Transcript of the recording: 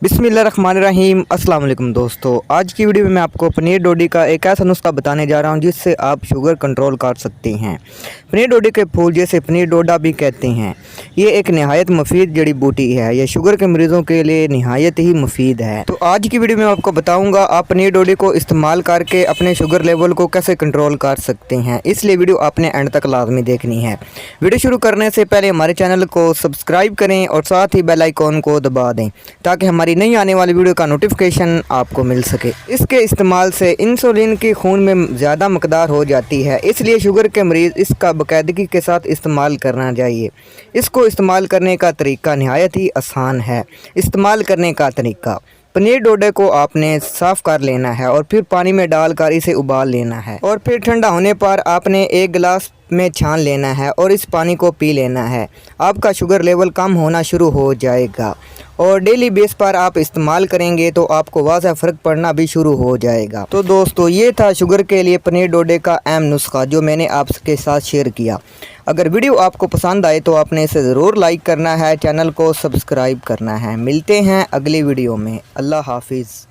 बिस्मिल्लाहिर्रहमानिर्रहीम अस्सलाम वालेकुम दोस्तों। आज की वीडियो में मैं आपको पनीर डोडी का एक ऐसा नुस्खा बताने जा रहा हूं जिससे आप शुगर कंट्रोल कर सकते हैं। पनीर डोडी के फूल जैसे पनीर डोडा भी कहते हैं, ये एक नहायत मुफीद जड़ी बूटी है। यह शुगर के मरीज़ों के लिए नहायत ही मुफीद है। तो आज की वीडियो में आपको बताऊँगा आप पनीर डोडी को इस्तेमाल करके अपने शुगर लेवल को कैसे कंट्रोल कर सकते हैं, इसलिए वीडियो आपने एंड तक लाजमी देखनी है। वीडियो शुरू करने से पहले हमारे चैनल को सब्सक्राइब करें और साथ ही बेल आइकॉन को दबा दें ताकि हमारी नई आने वाली वीडियो का नोटिफिकेशन आपको मिल सके। इसके इस्तेमाल से इंसुलिन की खून में ज़्यादा मकदार हो जाती है, इसलिए शुगर के मरीज़ इसका बाकायदगी के साथ इस्तेमाल करना चाहिए। इसको इस्तेमाल करने का तरीका नहायत ही आसान है। इस्तेमाल करने का तरीका, पनीर डोडे को आपने साफ़ कर लेना है और फिर पानी में डालकर इसे उबाल लेना है और फिर ठंडा होने पर आपने एक गिलास में छान लेना है और इस पानी को पी लेना है। आपका शुगर लेवल कम होना शुरू हो जाएगा और डेली बेस पर आप इस्तेमाल करेंगे तो आपको वाज़ह फ़र्क पड़ना भी शुरू हो जाएगा। तो दोस्तों, ये था शुगर के लिए पनीर डोडे का अहम नुस्खा जो मैंने आपके साथ शेयर किया। अगर वीडियो आपको पसंद आए तो आपने इसे ज़रूर लाइक करना है, चैनल को सब्सक्राइब करना है। मिलते हैं अगली वीडियो में। अल्लाह हाफिज़।